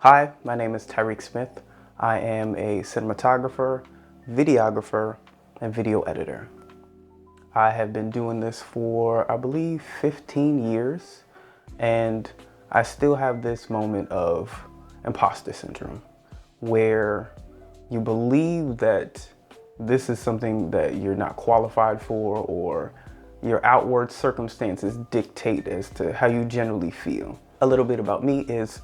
Hi, my name is Tyreek Smith. I am a cinematographer, videographer, and video editor. I have been doing this for, I believe, 15 years, and I still have this moment of imposter syndrome where you believe that this is something that you're not qualified for, or your outward circumstances dictate as to how you generally feel. A little bit about me is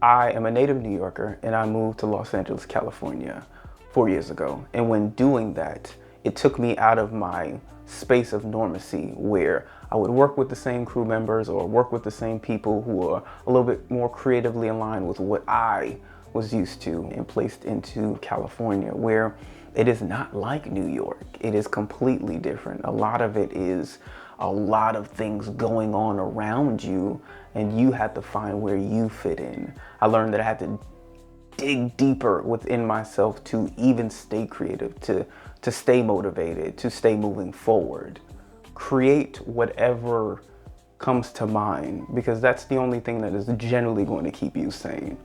I am a native New Yorker and I moved to Los Angeles, California 4 years ago. And when doing that, it took me out of my space of normacy where I would work with the same crew members or work with the same people who are a little bit more creatively aligned with what I was used to, and placed into California where it is not like New York. It is completely different. A lot of it is a lot of things going on around you, and you have to find where you fit in. I learned that I had to dig deeper within myself to even stay creative, to stay motivated, to stay moving forward. Create whatever comes to mind, because that's the only thing that is generally going to keep you sane.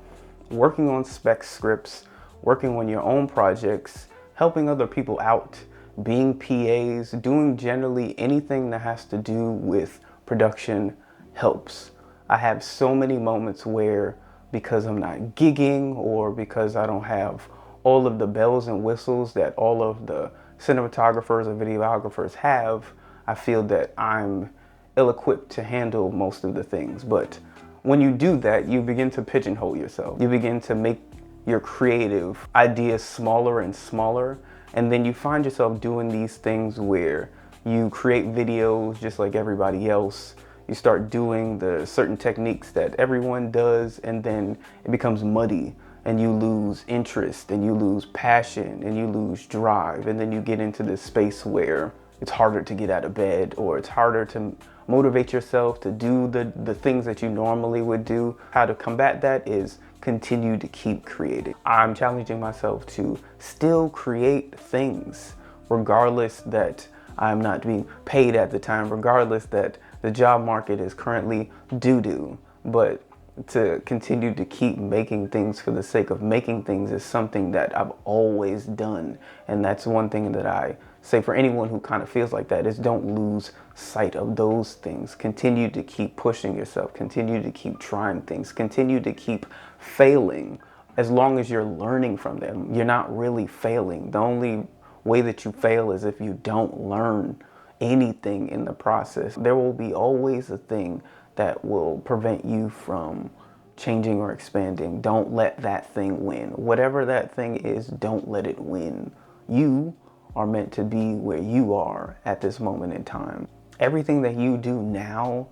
Working on spec scripts, working on your own projects, helping other people out, being PAs, doing generally anything that has to do with production helps. I have so many moments where, because I'm not gigging or because I don't have all of the bells and whistles that all of the cinematographers or videographers have, I feel that I'm ill-equipped to handle most of the things. But when you do that, you begin to pigeonhole yourself. You begin to make your creative ideas smaller and smaller, and then you find yourself doing these things where you create videos just like everybody else. You start doing the certain techniques that everyone does, and then it becomes muddy, and you lose interest, and you lose passion, and you lose drive, and then you get into this space where it's harder to get out of bed, or it's harder to motivate yourself to do the things that you normally would do. How to combat that is continue to keep creating. I'm challenging myself to still create things, regardless that I'm not being paid at the time, regardless that the job market is currently doo-doo, but to continue to keep making things for the sake of making things is something that I've always done. And that's one thing that I say for anyone who kind of feels like that, is don't lose sight of those things. Continue to keep pushing yourself, continue to keep trying things, continue to keep failing. As long as you're learning from them, you're not really failing. The only way that you fail is if you don't learn anything in the process. There will be always a thing that will prevent you from changing or expanding. Don't let that thing win. Whatever that thing is, don't let it win. You are meant to be where you are at this moment in time. Everything that you do now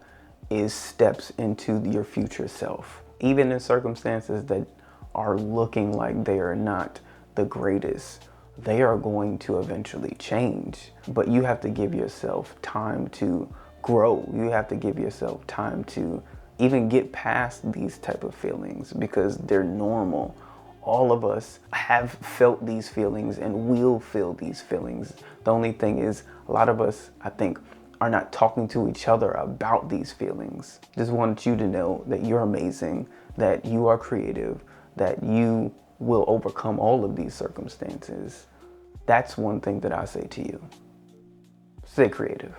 is steps into your future self. Even in circumstances that are looking like they are not the greatest, they are going to eventually change. But you have to give yourself time to grow. You have to give yourself time to even get past these type of feelings, because they're normal. All of us have felt these feelings and will feel these feelings. The only thing is, a lot of us, I think, are not talking to each other about these feelings. Just want you to know that you're amazing, that you are creative, that you will overcome all of these circumstances. That's one thing that I say to you. Stay creative.